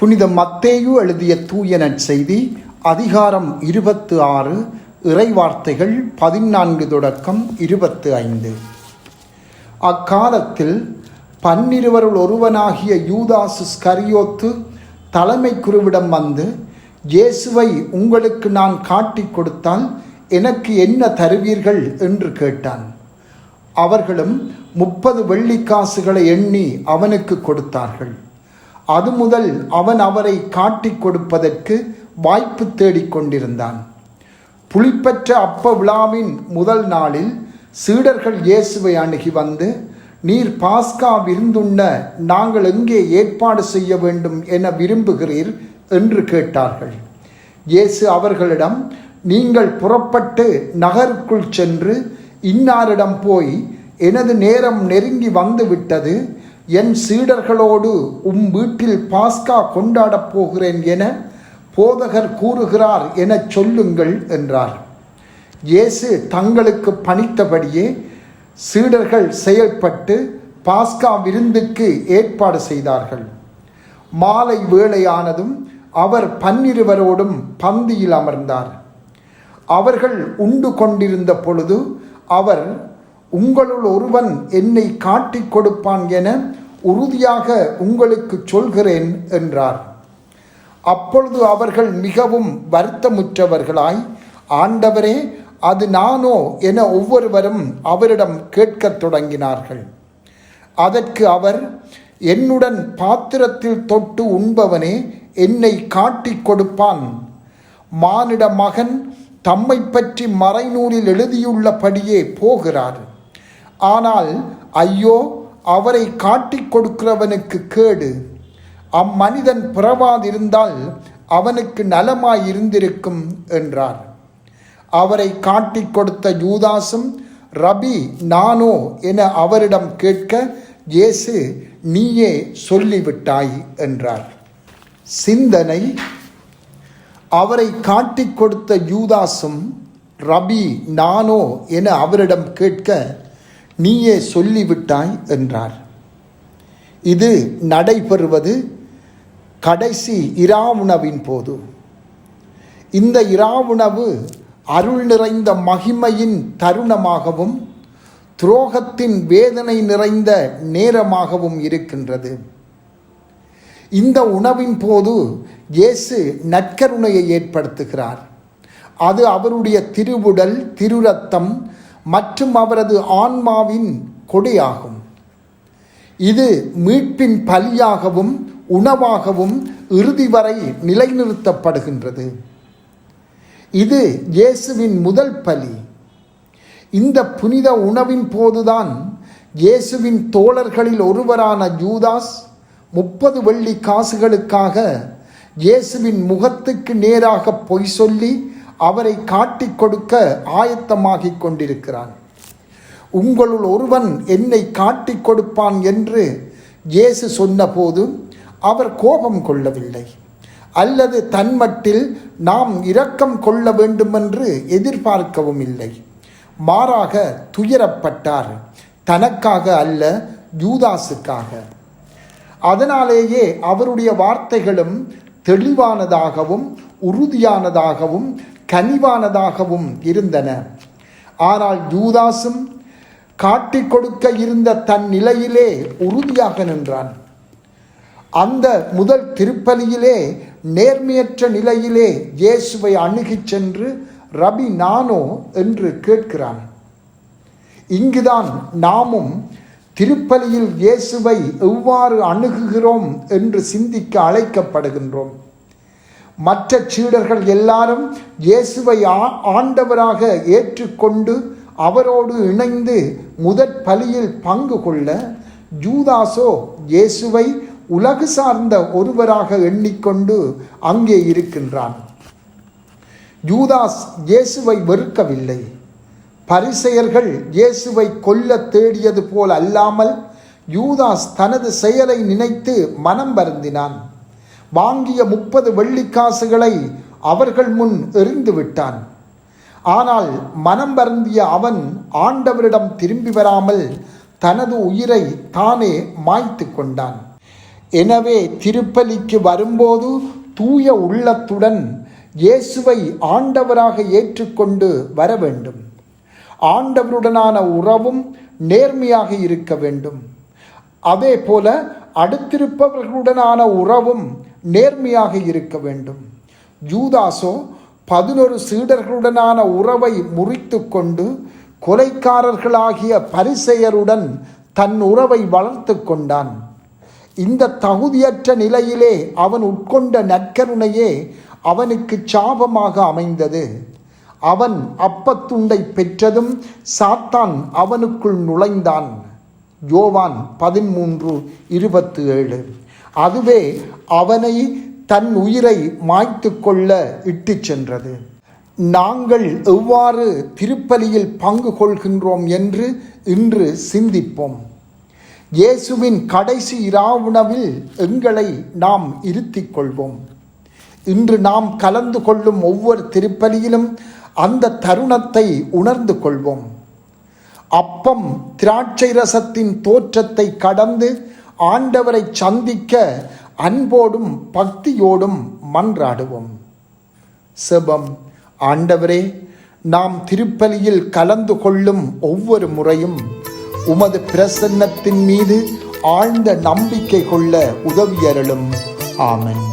புனித மத்தேயு எழுதிய தூய நற்செய்தி அதிகாரம் 26 இறைவார்த்தைகள் 14 தொடக்கம் 25. அக்காலத்தில் 12 ஒருவனாகிய யூதாஸ் இஸ்கரியோத்து தலைமை குருவிடம் வந்து, இயேசுவை உங்களுக்கு நான் காட்டிக் கொடுத்தால் எனக்கு என்ன தருவீர்கள் என்று கேட்டான். அவர்களும் 30 வெள்ளிக்காசுகளை எண்ணி அவனுக்கு கொடுத்தார்கள். அது முதல் அவன் அவரை காட்டிக் கொடுப்பதற்கு வாய்ப்பு தேடிக்கொண்டிருந்தான். புளிப்பற்ற அப்ப விழாவின் முதல் நாளில் சீடர்கள் இயேசுவை அணுகி வந்து, நீர் பாஸ்கா விருந்துண்ண நாங்கள் எங்கே ஏற்பாடு செய்ய வேண்டும் என விரும்புகிறீர் என்று கேட்டார்கள். இயேசு அவர்களிடம், நீங்கள் புறப்பட்டு நகருக்குள் சென்று இன்னாரிடம் போய், எனது நேரம் நெருங்கி வந்து விட்டது, என் சீடர்களோடு வீட்டில் பாஸ்கா கொண்டாடப் போகிறேன் என போதகர் கூறுகிறார் எனச் சொல்லுங்கள் என்றார். இயேசு தங்களுக்கு பணித்தபடியே சீடர்கள் செயல்பட்டு பாஸ்கா விருந்துக்கு ஏற்பாடு செய்தார்கள். மாலை வேளையானதும் அவர் 12 பந்தியில் அமர்ந்தார். அவர்கள் உண்டு கொண்டிருந்த பொழுது அவர், உங்களுள் ஒருவன் என்னை காட்டிக் கொடுப்பான் என உறுதியாக உங்களுக்கு சொல்கிறேன் என்றார். அப்பொழுது அவர்கள் மிகவும் வருத்தமுற்றவர்களாய், ஆண்டவரே, அது நானோ என ஒவ்வொருவரும் அவரிடம் கேட்கத் தொடங்கினார்கள். அதற்கு அவர், என்னுடன் பாத்திரத்தில் தொட்டு உண்பவனே என்னை காட்டிக் கொடுப்பான். மானிட மகன் தம்மை பற்றி மறைநூலில் எழுதியுள்ளபடியே போகிறார். ஆனால் ஐயோ, அவரை காட்டிக் கொடுக்கிறவனுக்கு கேடு. அம்மனிதன் பிறவாதிருந்தால் அவனுக்கு நலமாயிருந்திருக்கும் என்றார். அவரை காட்டிக் கொடுத்த யூதாசும், ரபி, நானோ என அவரிடம் கேட்க, இயேசு, நீயே சொல்லிவிட்டாய் என்றார். சிந்தனை: அவரை காட்டிக் கொடுத்த யூதாசும் ரபி, நானோ என அவரிடம் கேட்க, நீயே சொல்லிவிட்டாய் என்றார். இது நடைபெறுவது கடைசி இராவுணவின் போது. இந்த இராவுணவு அருள் நிறைந்த மகிமையின் தருணமாகவும் துரோகத்தின் வேதனை நிறைந்த நேரமாகவும் இருக்கின்றது. இந்த உணவின் போது இயேசு நற்கருணையை ஏற்படுத்துகிறார். அது அவருடைய திருவுடல், திருரத்தம் மற்றும் அவரது ஆன்மாவின் கொடையாகும். இது மீட்பின் பலியாகவும் உணவாகவும் இறுதி வரை நிலைநிறுத்தப்படுகின்றது. இது இயேசுவின் முதல் பலி. இந்த புனித உணவின் போதுதான் இயேசுவின் தோழர்களில் ஒருவரான யூதாஸ் 30 வெள்ளிக்காசுகளுக்காக இயேசுவின் முகத்துக்கு நேராக பொய் சொல்லி அவரை காட்டிக் கொடுக்க ஆயத்தமாகிக் கொண்டிருக்கிறான். உங்களுள் ஒருவன் என்னை காட்டிக் கொடுப்பான் என்று இயேசு சொன்னபோது அவர் கோபம் கொள்ளவில்லை, அல்லது தன்மட்டில் நாம் இரக்கம் கொள்ள வேண்டுமென்று எதிர்பார்க்கவும் இல்லை. மாறாக துயரப்பட்டார், தனக்காக அல்ல, யூதாசுக்காக. அதனாலேயே அவருடைய வார்த்தைகளும் தெளிவானதாகவும் உறுதியானதாகவும் கனிவானதாகவும் இருந்தன. ஆனால் யூதாசும் காட்டிக் கொடுக்க இருந்த தன் நிலையிலே உறுதியாக நின்றான். அந்த முதல் திருப்பலியிலே நேர்மையற்ற நிலையிலே இயேசுவை அணுகிச் சென்று, ரபி, நானோ என்று கேட்கிறான். இங்குதான் நாமும் திருப்பலியில் இயேசுவை எவ்வாறு அணுகுகிறோம் என்று சிந்திக்க அழைக்கப்படுகின்றோம். மற்ற சீடர்கள் எல்லாரும் இயேசுவை ஆண்டவராக ஏற்றுக்கொண்டு அவரோடு இணைந்து முதற் பலியில் பங்கு கொள்ள, யூதாசோ இயேசுவை உலகு சார்ந்த ஒருவராக எண்ணிக்கொண்டு அங்கே இருக்கின்றான். யூதாஸ் இயேசுவை வெறுக்கவில்லை. பரிசேயர்கள் இயேசுவை கொல்ல தேடியது போல் அல்லாமல் யூதாஸ் தனது செயலை நினைத்து மனம் வருந்தினான். வாங்கிய 30 வெள்ளிக்காசுகளை அவர்கள் முன் எறிந்து விட்டான். ஆனால் மனம் வருந்திய அவன் ஆண்டவரிடம் திரும்பி வராமல் தனது உயிரை தானே மாய்த்து கொண்டான். எனவே திருப்பலிக்கு வரும்போது தூய உள்ளத்துடன் இயேசுவை ஆண்டவராக ஏற்றுக்கொண்டு வர வேண்டும். ஆண்டவருடனான உறவும் நேர்மையாக இருக்க வேண்டும். அதே போல அடுத்திருப்பவர்களுடனான உறவும் நேர்மையாக இருக்க வேண்டும். யூதாசோ 11 சீடர்களுடனான உறவை முறித்து கொண்டு கொலைக்காரர்களாகிய பரிசேயருடன் தன் உறவை வளர்த்து கொண்டான். இந்த தகுதியற்ற நிலையிலே அவன் உட்கொண்ட நற்கருணையே அவனுக்கு சாபமாக அமைந்தது. அவன் அப்பத்துண்டை பெற்றதும் சாத்தான் அவனுக்குள் நுழைந்தான். யோவான் 13:27. அதுவே அவனை தன் உயிரை மாய்த்து கொள்ள இட்டு சென்றது. நாங்கள் எவ்வாறு திருப்பலியில் பங்கு கொள்கின்றோம் என்று இன்று சிந்திப்போம். இயேசுவின் கடைசி இராவுணவில் எங்களை நாம் இருத்திக் கொள்வோம். இன்று நாம் கலந்து கொள்ளும் ஒவ்வொரு திருப்பலியிலும் அந்த தருணத்தை உணர்ந்து கொள்வோம். அப்பம் திராட்சை ரசத்தின் தோற்றத்தை கடந்து ஆண்டவரை சந்திக்க அன்போடும் பக்தியோடும் மன்றாடுவோம். செபம். ஆண்டவரே, நாம் திருப்பலியில் கலந்து கொள்ளும் ஒவ்வொரு முறையும் உமது பிரசன்னத்தின் மீது ஆழ்ந்த நம்பிக்கை கொள்ள உதவியருளும். ஆமென்.